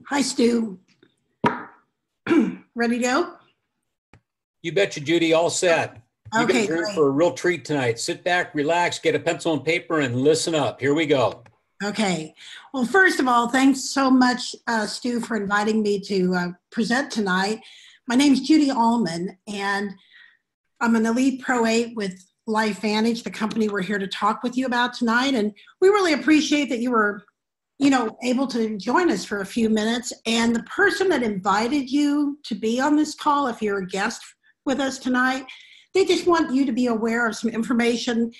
Hi, Stu. Ready to go? You betcha, Judy. All set. You Okay, guys are in great. for a real treat tonight. Sit back, relax, get a pencil and paper, and listen up. Here we go. Okay. Well, first of all, thanks so much, Stu, for inviting me to present tonight. My name is Judy Allman, and I'm an Elite Pro 8 with Lifevantage, the company we're here to talk with you about tonight. And we really appreciate that you were, able to join us for a few minutes. And the person that invited you to be on this call, if you're a guest with us tonight, they just want you to be aware of some information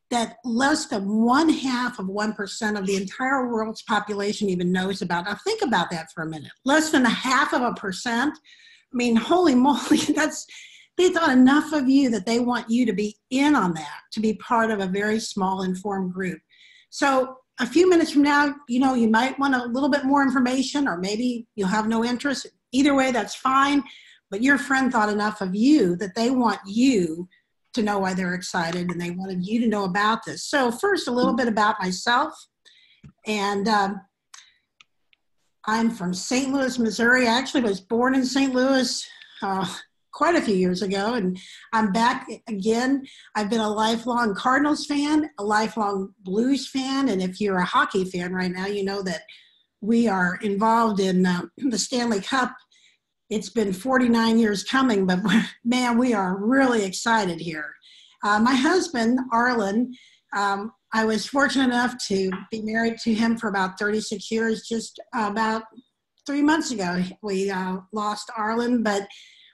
that less than 0.5% of the entire world's population even knows about. Now think about that for a minute. Less than 0.5%. I mean, holy moly, they thought enough of you that they want you to be in on that, to be part of a very small informed group. So a few minutes from now, you might want a little bit more information, or maybe you'll have no interest. Either way, that's fine. But your friend thought enough of you that they want you to know why they're excited, and they wanted you to know about this. So first, a little bit about myself. And I'm from St. Louis, Missouri. I actually was born in St. Louis quite a few years ago, and I'm back again. I've been a lifelong Cardinals fan, a lifelong Blues fan, and if you're a hockey fan right now, you know that we are involved in the Stanley Cup. It's been 49 years coming, but man, we are really excited here. My husband, Arlen, I was fortunate enough to be married to him for about 36 years. Just about 3 months ago, we lost Arlen, but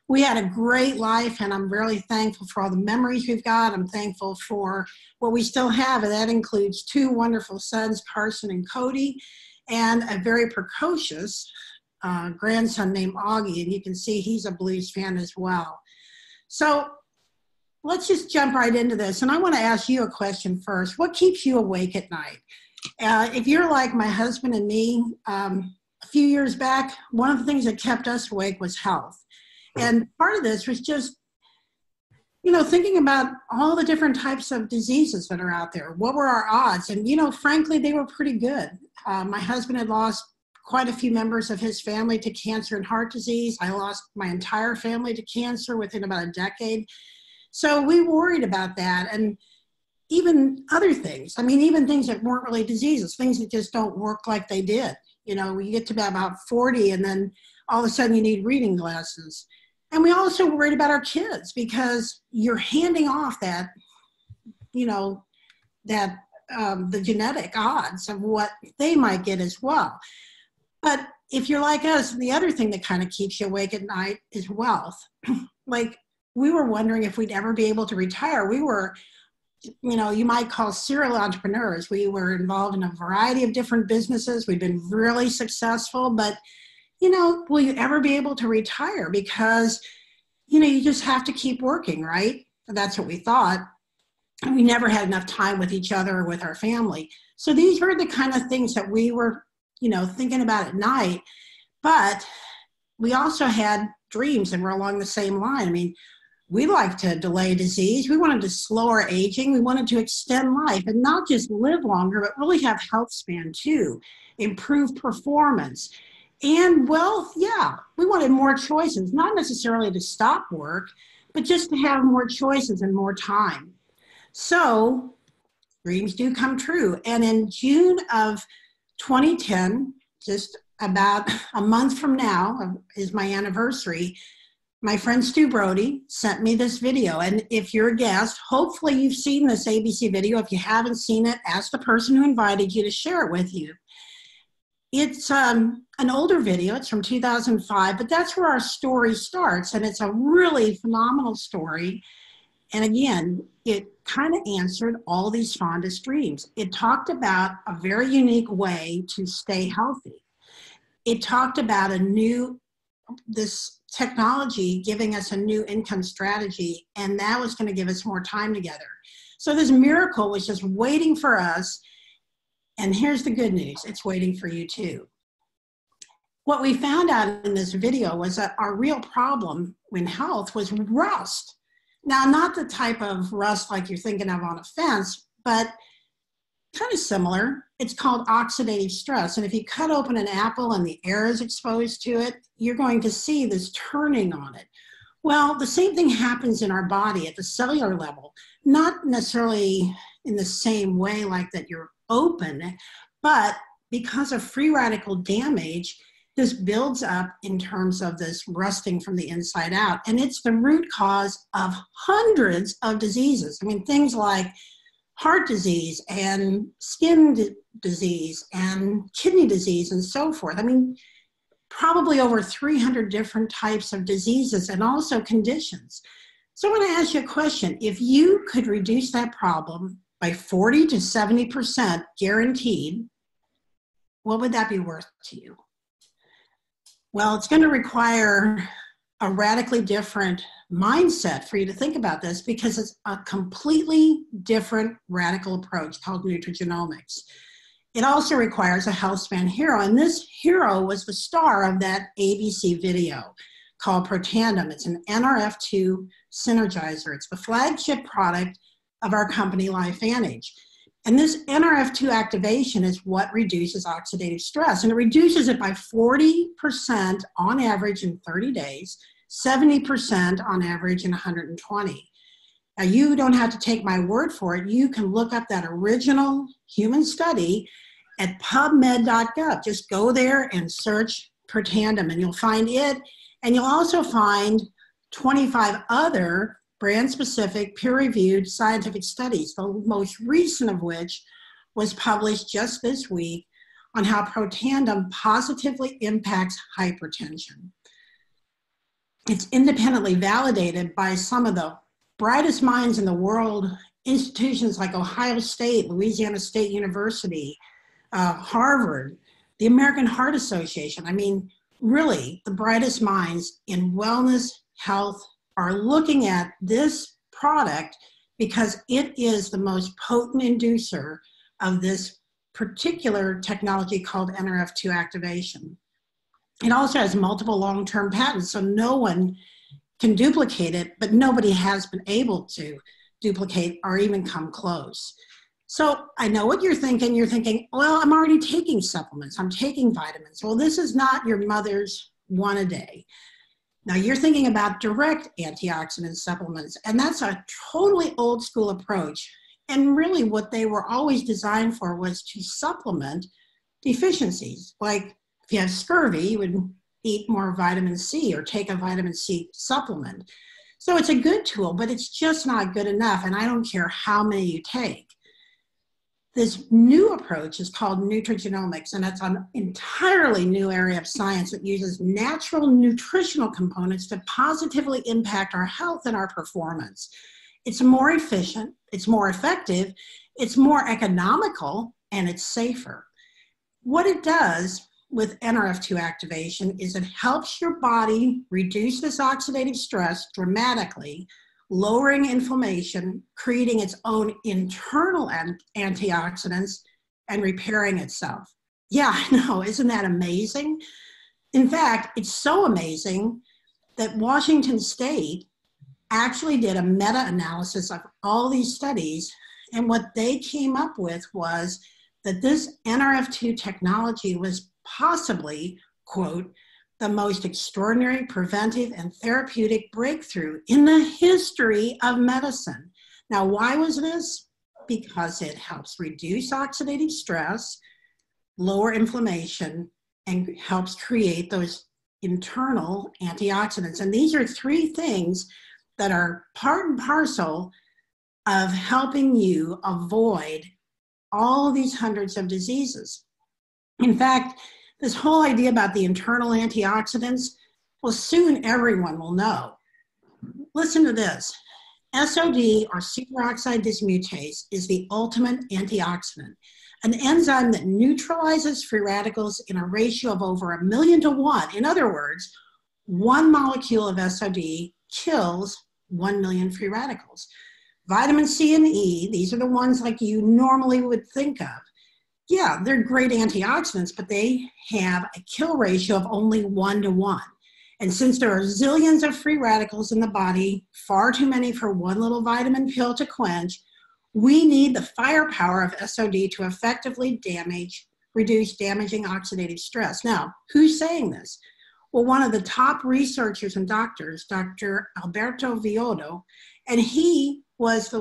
we had a great life, and I'm really thankful for all the memories we've got. I'm thankful for what we still have, and that includes 2 wonderful sons, Carson and Cody, and a very precocious grandson named Augie, and you can see he's a Blues fan as well. So let's just jump right into this, and I want to ask you a question first. What keeps you awake at night? If you're like my husband and me, a few years back, one of the things that kept us awake was health. And part of this was just, thinking about all the different types of diseases that are out there. What were our odds? And, frankly, they were pretty good. My husband had lost quite a few members of his family to cancer and heart disease. I lost my entire family to cancer within about a decade. So we worried about that, and even other things. I mean, even things that weren't really diseases, things that just don't work like they did. You get to about 40, and then all of a sudden you need reading glasses. And we also worried about our kids, because you're handing off that, the genetic odds of what they might get as well. But if you're like us, the other thing that kind of keeps you awake at night is wealth. Like, we were wondering if we'd ever be able to retire. We were, you might call serial entrepreneurs. We were involved in a variety of different businesses. We've been really successful, but, will you ever be able to retire? Because, you just have to keep working, right? That's what we thought. And we never had enough time with each other or with our family. So these were the kind of things that we were thinking about at night. But we also had dreams that were along the same line. I mean, we like to delay disease. We wanted to slow our aging. We wanted to extend life, and not just live longer, but really have health span too, improve performance. And wealth, yeah, we wanted more choices, not necessarily to stop work, but just to have more choices and more time. So dreams do come true. And in June of 2010, just about a month from now is my anniversary, my friend Stu Brody sent me this video. And if you're a guest, hopefully you've seen this ABC video. If you haven't seen it, ask the person who invited you to share it with you. It's an older video. It's from 2005, but that's where our story starts. And it's a really phenomenal story. And again, it kind of answered all these fondest dreams. It talked about a very unique way to stay healthy. It talked about this technology giving us a new income strategy, and that was going to give us more time together. So this miracle was just waiting for us. And here's the good news. It's waiting for you too. What we found out in this video was that our real problem in health was rust. Now, not the type of rust like you're thinking of on a fence, but kind of similar. It's called oxidative stress. And if you cut open an apple and the air is exposed to it, you're going to see this turning on it. Well, the same thing happens in our body at the cellular level, not necessarily in the same way like that you're open, but because of free radical damage, this builds up in terms of this rusting from the inside out. And it's the root cause of hundreds of diseases. I mean, things like heart disease and skin disease and kidney disease and so forth. I mean, probably over 300 different types of diseases and also conditions. So I want to ask you a question. If you could reduce that problem by 40 to 70% guaranteed, what would that be worth to you? Well, it's going to require a radically different mindset for you to think about this, because it's a completely different radical approach called nutrigenomics. It also requires a health span hero, and this hero was the star of that ABC video called Protandim. It's an NRF2 synergizer. It's the flagship product of our company, Lifevantage. And this NRF2 activation is what reduces oxidative stress, and it reduces it by 40% on average in 30 days, 70% on average in 120. Now, you don't have to take my word for it. You can look up that original human study at pubmed.gov. Just go there and search Protandim, and you'll find it. And you'll also find 25 other brand-specific, peer-reviewed scientific studies, the most recent of which was published just this week on how Protandim positively impacts hypertension. It's independently validated by some of the brightest minds in the world, institutions like Ohio State, Louisiana State University, Harvard, the American Heart Association. I mean, really, the brightest minds in wellness, health, are looking at this product because it is the most potent inducer of this particular technology called NRF2 activation. It also has multiple long-term patents, so no one can duplicate it, but nobody has been able to duplicate or even come close. So I know what you're thinking. You're thinking, well, I'm already taking supplements. I'm taking vitamins. Well, this is not your mother's one a day. Now you're thinking about direct antioxidant supplements, and that's a totally old school approach. And really what they were always designed for was to supplement deficiencies. Like if you have scurvy, you would eat more vitamin C or take a vitamin C supplement. So it's a good tool, but it's just not good enough, and I don't care how many you take. This new approach is called nutrigenomics, and it's an entirely new area of science that uses natural nutritional components to positively impact our health and our performance. It's more efficient, it's more effective, it's more economical, and it's safer. What it does with NRF2 activation is it helps your body reduce this oxidative stress dramatically, lowering inflammation, creating its own internal antioxidants, and repairing itself. Yeah, I know, isn't that amazing? In fact, it's so amazing that Washington State actually did a meta-analysis of all these studies, and what they came up with was that this NRF2 technology was possibly, quote, the most extraordinary preventive and therapeutic breakthrough in the history of medicine. Now, why was this? Because it helps reduce oxidative stress, lower inflammation, and helps create those internal antioxidants. And these are three things that are part and parcel of helping you avoid all of these hundreds of diseases. In fact, this whole idea about the internal antioxidants, well, soon everyone will know. Listen to this. SOD, or superoxide dismutase, is the ultimate antioxidant, an enzyme that neutralizes free radicals in a ratio of over 1,000,000 to 1. In other words, one molecule of SOD kills 1,000,000 free radicals. Vitamin C and E, these are the ones like you normally would think of. Yeah, they're great antioxidants, but they have a kill ratio of only 1 to 1. And since there are zillions of free radicals in the body, far too many for one little vitamin pill to quench, We need the firepower of SOD to effectively reduce damaging oxidative stress. Now, who's saying this? Well, one of the top researchers and doctors, Dr. Alberto Villoldo, and he was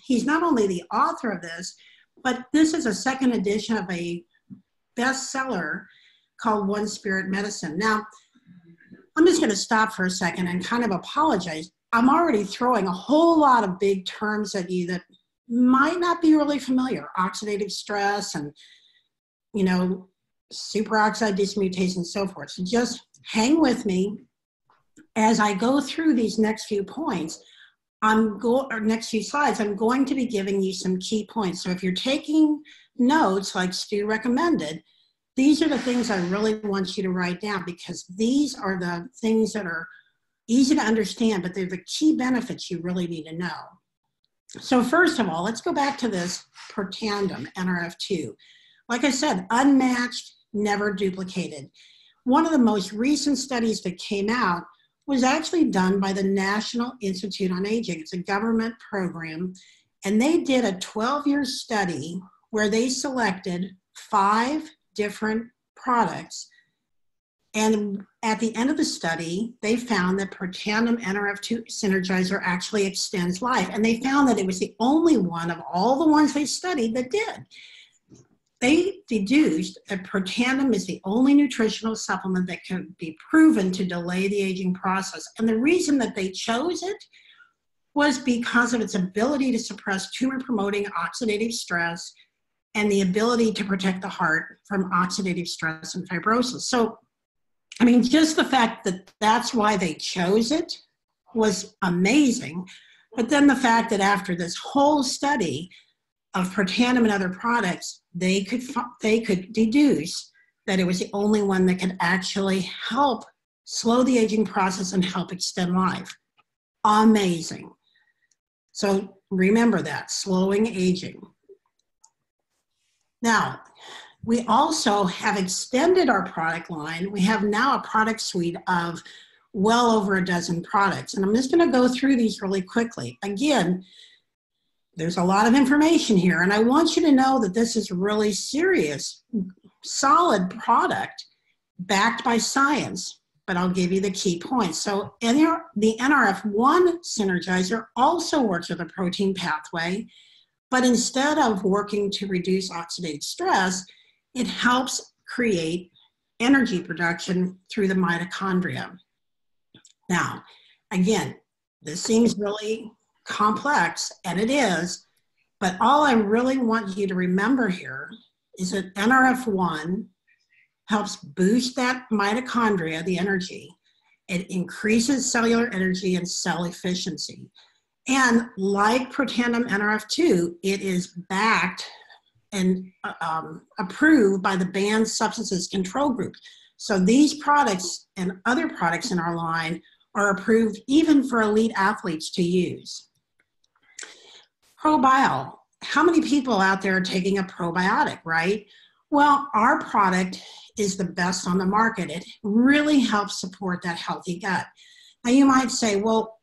he's not only the author of this, but this is a second edition of a bestseller called One Spirit Medicine. Now, I'm just going to stop for a second and kind of apologize. I'm already throwing a whole lot of big terms at you that might not be really familiar. Oxidative stress and, superoxide dismutase and so forth. So just hang with me as I go through these next few points. Next few slides, I'm going to be giving you some key points. So if you're taking notes like Stu recommended, these are the things I really want you to write down, because these are the things that are easy to understand, but they're the key benefits you really need to know. So first of all, let's go back to this Protandim NRF2. Like I said, unmatched, never duplicated. One of the most recent studies that came out was actually done by the National Institute on Aging. It's a government program, and they did a 12-year study where they selected 5 different products. And at the end of the study, they found that Protandim NRF2 Synergizer actually extends life. And they found that it was the only one of all the ones they studied that did. They deduced that Protandim is the only nutritional supplement that can be proven to delay the aging process. And the reason that they chose it was because of its ability to suppress tumor-promoting oxidative stress and the ability to protect the heart from oxidative stress and fibrosis. So, just the fact that that's why they chose it was amazing. But then the fact that after this whole study of Protandim and other products, they could deduce that it was the only one that could actually help slow the aging process and help extend life. Amazing. So remember that, slowing aging. Now, we also have extended our product line. We have now a product suite of well over a dozen products. And I'm just going to go through these really quickly. Again, there's a lot of information here, and I want you to know that this is really serious, solid product backed by science, but I'll give you the key points. So the NRF1 Synergizer also works with a protein pathway, but instead of working to reduce oxidative stress, it helps create energy production through the mitochondria. Now, again, this seems really complex, and it is, but all I really want you to remember here is that NRF1 helps boost that mitochondria, the energy. It increases cellular energy and cell efficiency. And like Protandim NRF2, it is backed and approved by the Banned Substances Control Group. So these products and other products in our line are approved even for elite athletes to use. Probio. How many people out there are taking a probiotic, right? Well, our product is the best on the market. It really helps support that healthy gut. Now you might say, well,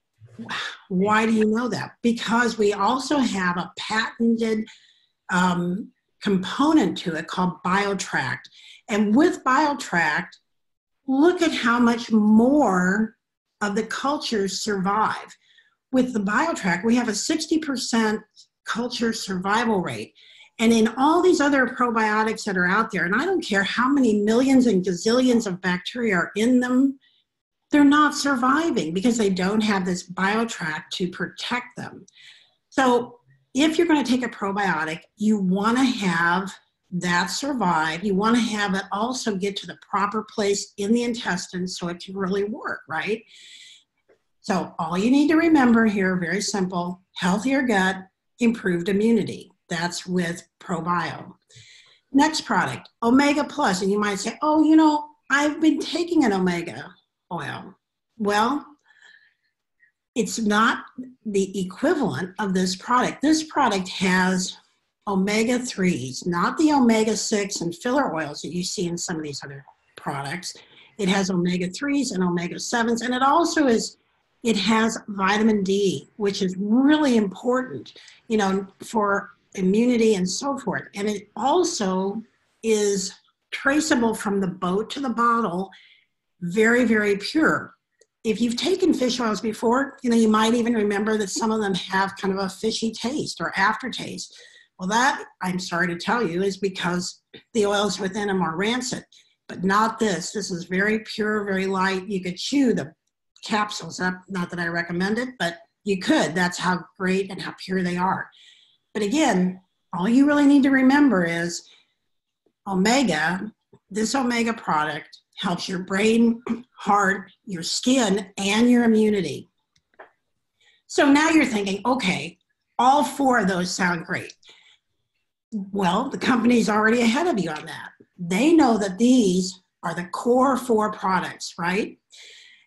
why do you know that? Because we also have a patented component to it called BioTract. And with BioTract, look at how much more of the cultures survive. With the BioTract, we have a 60% culture survival rate. And in all these other probiotics that are out there, and I don't care how many millions and gazillions of bacteria are in them, they're not surviving because they don't have this BioTract to protect them. So if you're going to take a probiotic, you want to have that survive. You want to have it also get to the proper place in the intestine so it can really work, right? So all you need to remember here, very simple, healthier gut, improved immunity. That's with ProBio. Next product, Omega Plus. And you might say, oh, I've been taking an Omega oil. Well, it's not the equivalent of this product. This product has omega-3s, not the omega-6 and filler oils that you see in some of these other products. It has omega-3s and omega-7s, and it also is It has vitamin D, which is really important, for immunity and so forth. And it also is traceable from the boat to the bottle, very, very pure. If you've taken fish oils before, you might even remember that some of them have kind of a fishy taste or aftertaste. Well, that, I'm sorry to tell you, is because the oils within them are rancid, but not this. This is very pure, very light. You could chew the capsules up, not that I recommend it, but you could. That's how great and how pure they are. But again, all you really need to remember is this omega product helps your brain, heart, your skin, and your immunity. So now you're thinking, okay, all 4 of those sound great. Well, the company's already ahead of you on that. They know that these are the core 4 products, right?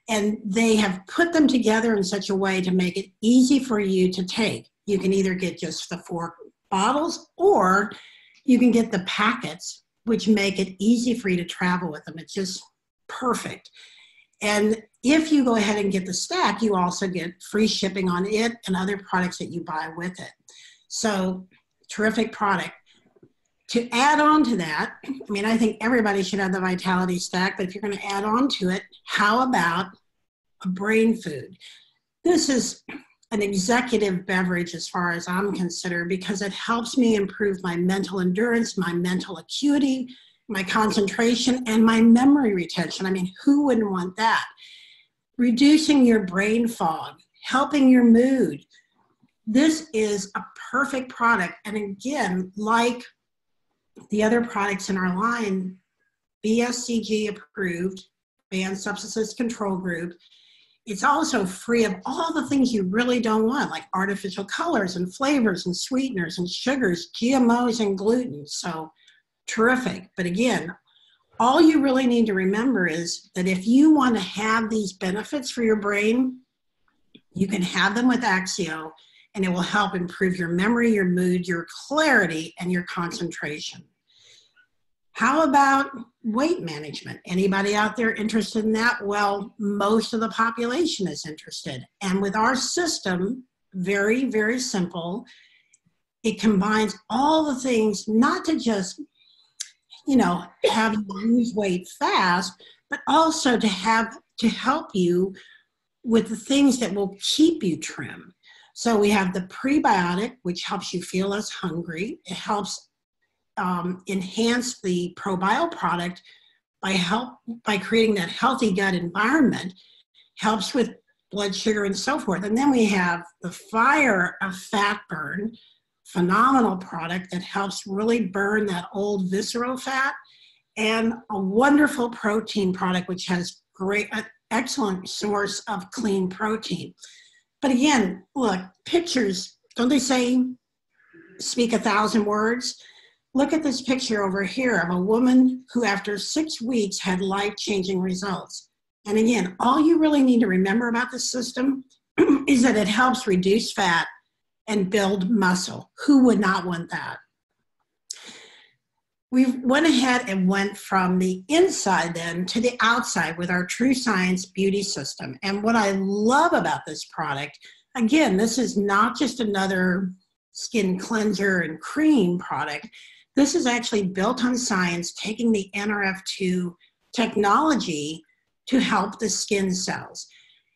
And they have put them together in such a way to make it easy for you to take. You can either get just the 4 bottles, or you can get the packets, which make it easy for you to travel with them. It's just perfect. And if you go ahead and get the stack, you also get free shipping on it and other products that you buy with it. So terrific product. To add on to that, I think everybody should have the Vitality Stack, but if you're going to add on to it, how about a brain food? This is an executive beverage as far as I'm concerned, because it helps me improve my mental endurance, my mental acuity, my concentration, and my memory retention. Who wouldn't want that? Reducing your brain fog, helping your mood. This is a perfect product. And again, like the other products in our line, BSCG approved, Banned Substances Control Group. It's also free of all the things you really don't want, like artificial colors and flavors and sweeteners and sugars, GMOs and gluten. So terrific. But again, all you really need to remember is that if you want to have these benefits for your brain, you can have them with Axio, and it will help improve your memory, your mood, your clarity, and your concentration. How about weight management? Anybody out there interested in that? Well, most of the population is interested. And with our system, very, very simple, it combines all the things, not to just, have you lose weight fast, but also to help you with the things that will keep you trim. So we have the prebiotic, which helps you feel less hungry. It helps enhance the probiotic product by creating that healthy gut environment, helps with blood sugar and so forth. And then we have the Fire of Fat Burn, phenomenal product that helps really burn that old visceral fat, and a wonderful protein product which has excellent source of clean protein. But again, look, pictures, don't they say speak 1,000 words? Look at this picture over here of a woman who after 6 weeks had life-changing results. And again, all you really need to remember about this system is that it helps reduce fat and build muscle. Who would not want that? We went ahead and went from the inside then to the outside with our True Science Beauty System. And what I love about this product, again, this is not just another skin cleanser and cream product. This is actually built on science, taking the NRF2 technology to help the skin cells.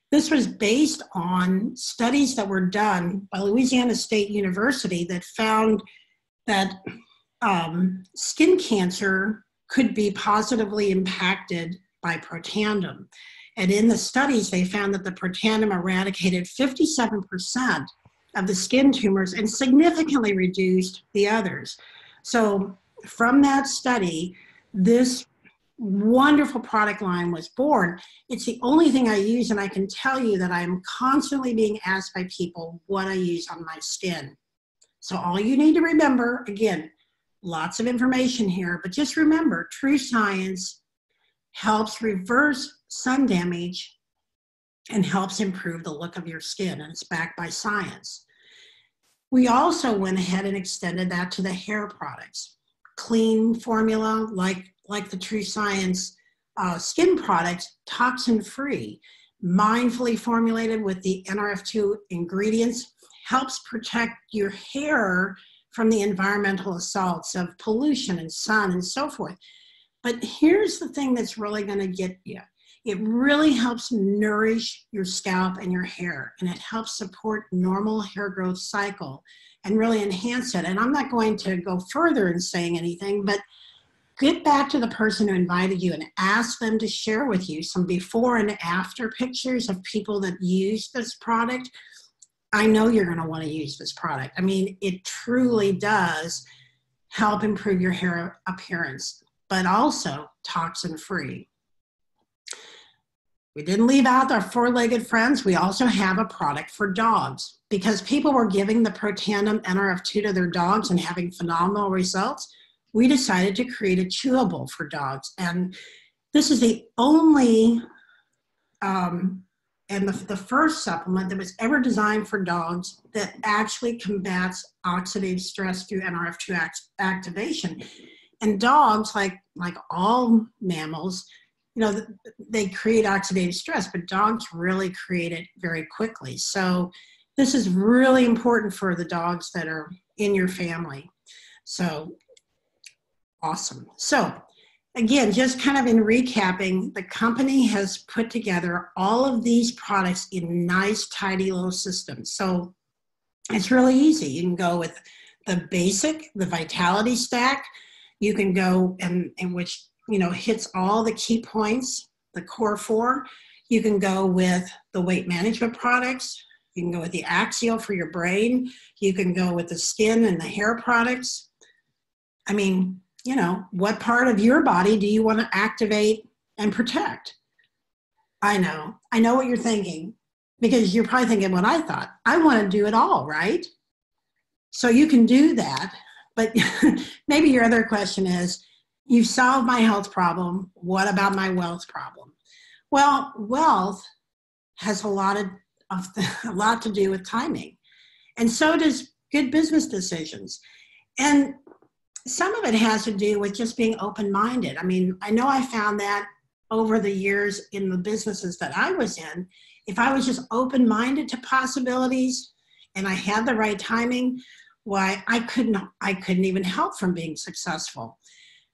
This was based on studies that were done by Louisiana State University that found that skin cancer could be positively impacted by Protandim. And in the studies, they found that the Protandim eradicated 57% of the skin tumors and significantly reduced the others. So from that study, this wonderful product line was born. It's the only thing I use, and I can tell you that I'm constantly being asked by people what I use on my skin. So all you need to remember, again, lots of information here, but just remember, True Science helps reverse sun damage and helps improve the look of your skin, and it's backed by science. We also went ahead and extended that to the hair products. Clean formula, like the True Science skin products, toxin-free. mindfully formulated with the NRF2 ingredients, helps protect your hair from the environmental assaults of pollution and sun and so forth. But here's the thing that's really going to get you. It really helps nourish your scalp and your hair, and it helps support normal hair growth cycle and really enhance it. And I'm not going to go further in saying anything, but get back to the person who invited you and ask them to share with you some before and after pictures of people that use this product. I know you're going to want to use this product. I mean, it truly does help improve your hair appearance, but also toxin-free. We didn't leave out our four-legged friends. We also have a product for dogs. Because people were giving the Protandim NRF2 to their dogs and having phenomenal results, we decided to create a chewable for dogs. And this is the only and the first supplement that was ever designed for dogs that actually combats oxidative stress through NRF2 activation. And dogs, like all mammals, you know, they create oxidative stress, but dogs really create it very quickly. So this is really important for the dogs that are in your family. So awesome. So again, just kind of in recapping, the company has put together all of these products in nice, tidy little systems. So it's really easy. You can go with the basic, the Vitality Stack. You can go and which, you know, hits all the key points, the core four. You can go with the weight management products. You can go with the Axial for your brain. You can go with the skin and the hair products. I mean, you know, what part of your body do you want to activate and protect? I know what you're thinking, because you're probably thinking what I thought. I want to do it all, right? So you can do that, but maybe your other question is, you've solved my health problem. What about my wealth problem? Well, wealth has a lot to do with timing, and so does good business decisions. And some of it has to do with just being open-minded. I mean, I know I found that over the years in the businesses that I was in, if I was just open-minded to possibilities and I had the right timing, why I couldn't even help from being successful.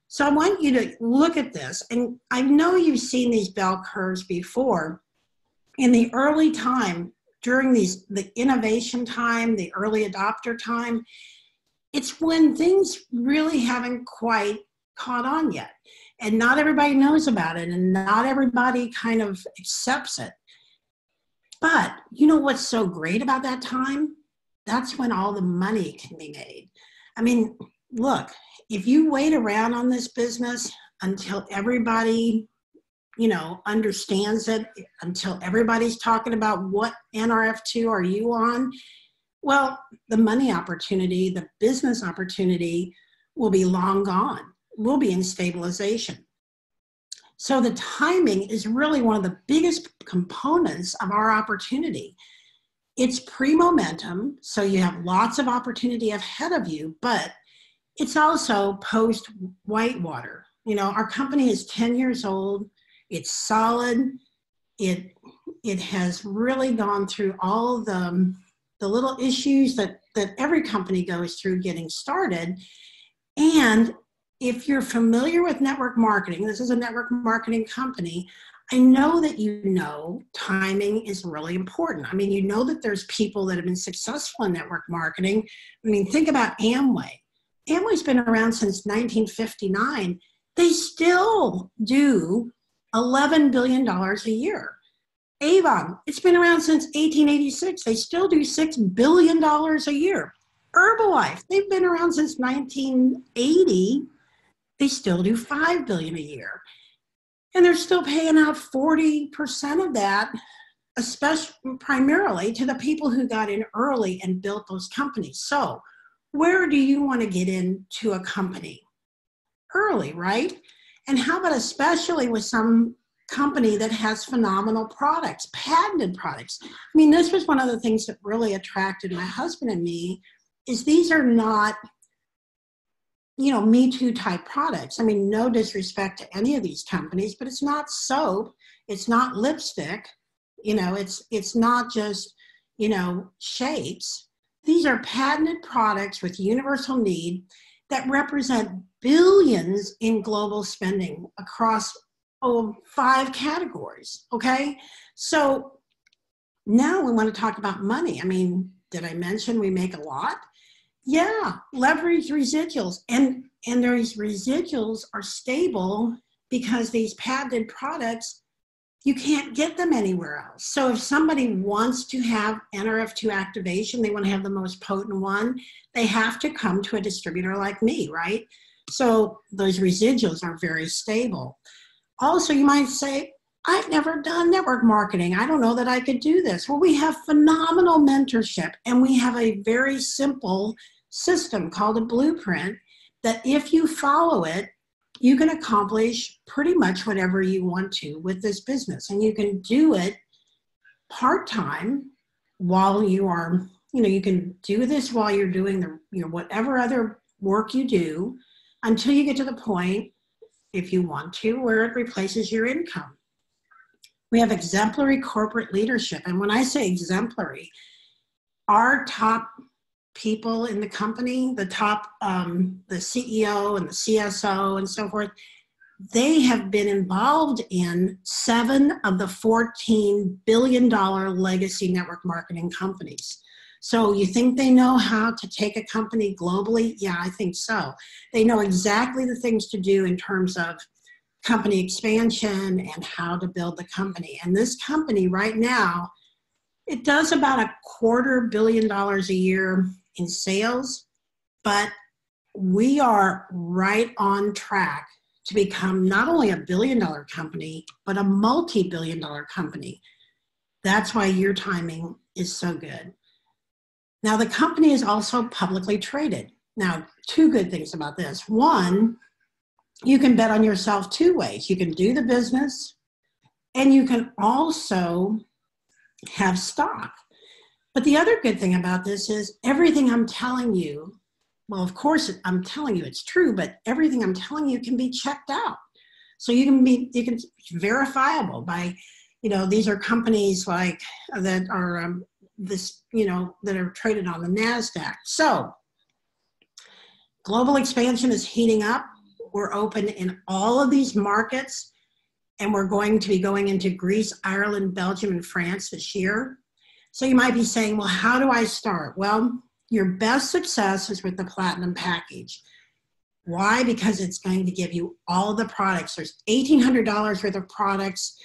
So I want you to look at this, and I know you've seen these bell curves before. In the early time, during the innovation time, the early adopter time, it's when things really haven't quite caught on yet. And not everybody knows about it, and not everybody kind of accepts it. But you know what's so great about that time? That's when all the money can be made. I mean, look, if you wait around on this business until everybody, you know, understands it, until everybody's talking about what NRF2 are you on, well, the money opportunity, the business opportunity will be long gone. We'll be in stabilization. So the timing is really one of the biggest components of our opportunity. It's pre-momentum, so you have lots of opportunity ahead of you, but it's also post-Whitewater. You know, our company is 10 years old. It's solid. It has really gone through all the little issues that every company goes through getting started. And if you're familiar with network marketing, this is a network marketing company, I know that you know timing is really important. I mean, you know that there's people that have been successful in network marketing. I mean, think about Amway. Amway's been around since 1959. They still do $11 billion a year. Avon, it's been around since 1886. They still do $6 billion a year. Herbalife, they've been around since 1980. They still do $5 billion a year. And they're still paying out 40% of that, especially primarily to the people who got in early and built those companies. So where do you want to get into a company? Early, right? And how about especially with some company that has phenomenal products, patented products? I mean, this was one of the things that really attracted my husband and me, is these are not, you know, Me Too type products. I mean, no disrespect to any of these companies, but it's not soap, it's not lipstick, It's not just, shapes. These are patented products with universal need that represent billions in global spending across 5 categories. Okay. So now we want to talk about money. I mean, did I mention we make a lot? Yeah, leverage residuals. And those residuals are stable because these patented products, you can't get them anywhere else. So if somebody wants to have NRF2 activation, they want to have the most potent one, they have to come to a distributor like me, right? So those residuals are very stable. Also, you might say, I've never done network marketing. I don't know that I could do this. Well, we have phenomenal mentorship, and we have a very simple system called a blueprint that if you follow it, you can accomplish pretty much whatever you want to with this business. And you can do it part-time while you are, you can do this while you're doing whatever other work you do until you get to the point, if you want to, where it replaces your income. We have exemplary corporate leadership. And when I say exemplary, our top people in the company, the top, the CEO and the CSO and so forth, they have been involved in 7 of the $14 billion legacy network marketing companies. So you think they know how to take a company globally? Yeah, I think so. They know exactly the things to do in terms of company expansion and how to build the company. And this company right now, it does about $250 million a year in sales, but we are right on track to become not only a $1 billion company, but a multi-billion dollar company. That's why your timing is so good. Now, the company is also publicly traded. Now, 2 good things about this. One, you can bet on yourself 2 ways. You can do the business, and you can also have stock. But the other good thing about this is everything I'm telling you, well, of course, I'm telling you it's true, but everything I'm telling you can be checked out. So it's verifiable by, these are companies like that are that are traded on the NASDAQ. So global expansion is heating up. We're open in all of these markets, and we're going to be going into Greece, Ireland, Belgium, and France this year. So you might be saying, well, how do I start? Well, your best success is with the Platinum package. Why? Because it's going to give you all the products. There's $1,800 worth of products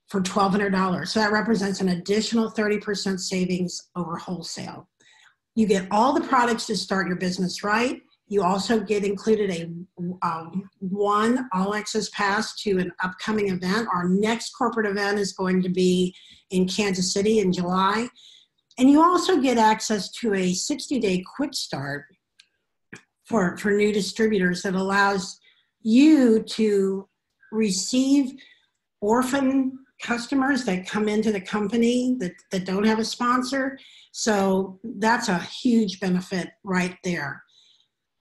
for $1,200. So that represents an additional 30% savings over wholesale. You get all the products to start your business right. You also get included a 1 all-access pass to an upcoming event. Our next corporate event is going to be in Kansas City in July. And you also get access to a 60-day quick start for new distributors that allows you to receive orphan customers that come into the company that don't have a sponsor. So that's a huge benefit right there.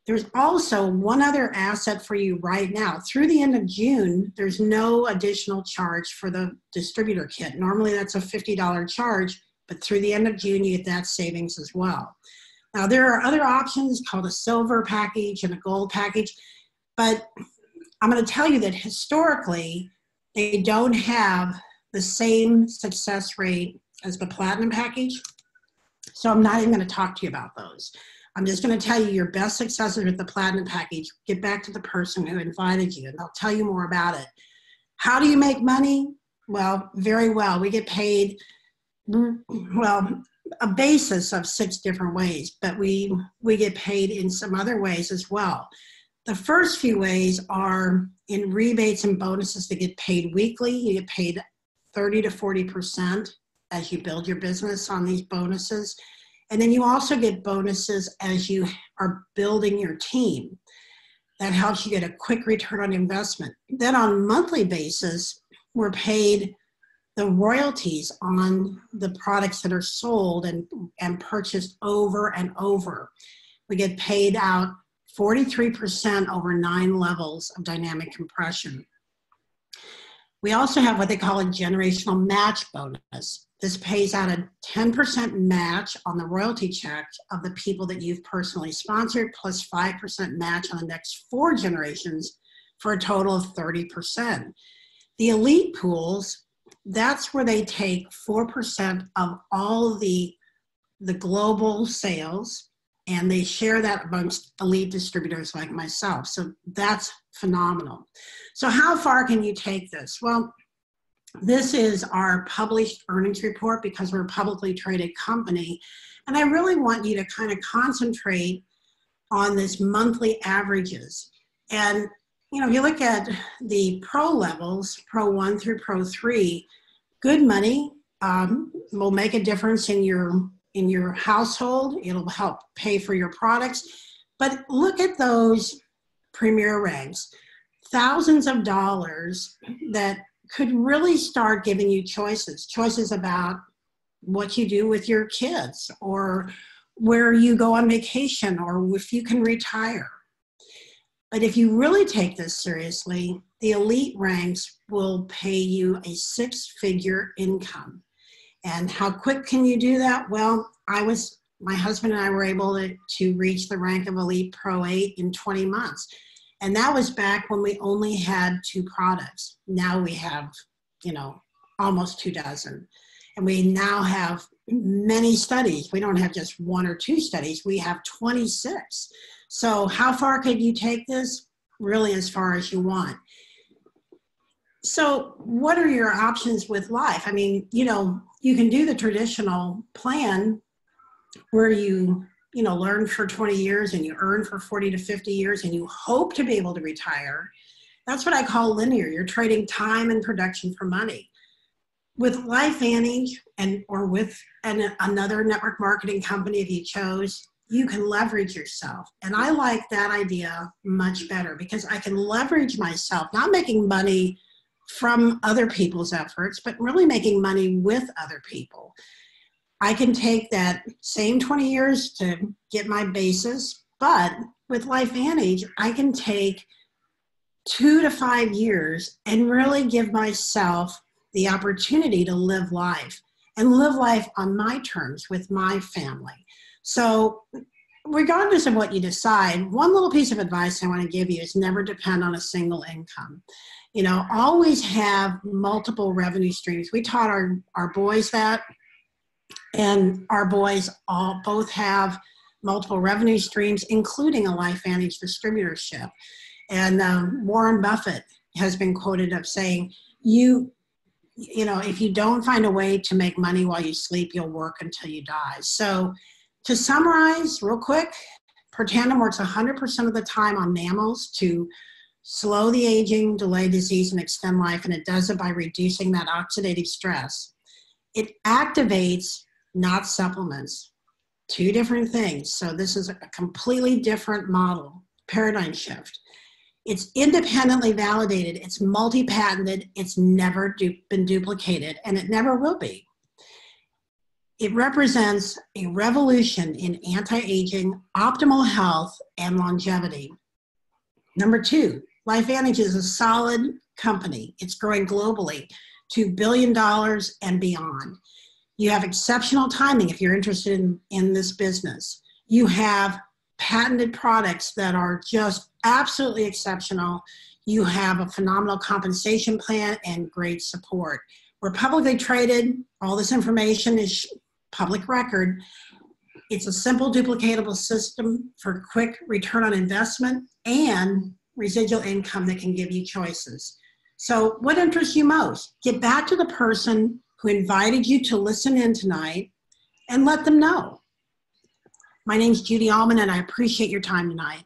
There's also one other asset for you right now. Through the end of June, there's no additional charge for the distributor kit. Normally that's a $50 charge, but through the end of June, you get that savings as well. Now, there are other options called a silver package and a gold package, but I'm going to tell you that historically, they don't have the same success rate as the Platinum package. So I'm not even going to talk to you about those. I'm just going to tell you your best successes with the Platinum package. Get back to the person who invited you, and they'll tell you more about it. How do you make money? Well, very well. We get paid, well, a basis of 6 different ways, but we get paid in some other ways as well. The first few ways are in rebates and bonuses that get paid weekly. You get paid 30 to 40% as you build your business on these bonuses. And then you also get bonuses as you are building your team. That helps you get a quick return on investment. Then on a monthly basis, we're paid the royalties on the products that are sold and purchased over and over. We get paid out 43% over 9 levels of dynamic compression. We also have what they call a generational match bonus. This pays out a 10% match on the royalty check of the people that you've personally sponsored, plus 5% match on the next 4 generations for a total of 30%. The elite pools, that's where they take 4% of all the global sales, and they share that amongst elite distributors like myself. So that's phenomenal. So how far can you take this? Well, this is our published earnings report because we're a publicly traded company. And I really want you to kind of concentrate on this monthly averages. And, you know, if you look at the pro levels, Pro 1 through Pro 3, good money will make a difference in your household. It'll help pay for your products. But look at those premier ranks, thousands of dollars that could really start giving you choices about what you do with your kids, or where you go on vacation, or if you can retire. But if you really take this seriously, the elite ranks will pay you a 6-figure income. And how quick can you do that? Well, my husband and I were able to reach the rank of Elite Pro 8 in 20 months. And that was back when we only had 2 products. Now we have, you know, almost 2 dozen. And we now have many studies. We don't have just 1 or 2 studies. We have 26. So how far could you take this? Really as far as you want. So what are your options with life? I mean, you know, you can do the traditional plan where you learn for 20 years and you earn for 40 to 50 years and you hope to be able to retire. That's what I call linear. You're trading time and production for money. With Lifevantage or with another network marketing company, if you chose, you can leverage yourself. And I like that idea much better because I can leverage myself, not making money from other people's efforts, but really making money with other people. I can take that same 20 years to get my basis, but with Lifevantage, I can take 2 to 5 years and really give myself the opportunity to live life and live life on my terms with my family. So regardless of what you decide, one little piece of advice I want to give you is never depend on a single income. You know, always have multiple revenue streams. We taught our boys that, and our boys both have multiple revenue streams, including a Lifevantage distributorship. And Warren Buffett has been quoted of saying, you know, if you don't find a way to make money while you sleep, you'll work until you die. So to summarize real quick, Protandim works 100% of the time on mammals to slow the aging, delay disease, and extend life, and it does it by reducing that oxidative stress. It activates, not supplements. 2 different things. So this is a completely different model, paradigm shift. It's independently validated. It's multi-patented. It's never been duplicated, and it never will be. It represents a revolution in anti-aging, optimal health, and longevity. Number 2, Lifevantage is a solid company. It's growing globally to $1 billion and beyond. You have exceptional timing if you're interested in this business. You have patented products that are just absolutely exceptional. You have a phenomenal compensation plan and great support. We're publicly traded. All this information is public record. It's a simple, duplicatable system for quick return on investment and residual income that can give you choices. So what interests you most? Get back to the person who invited you to listen in tonight and let them know. My name's Judy Allman, and I appreciate your time tonight.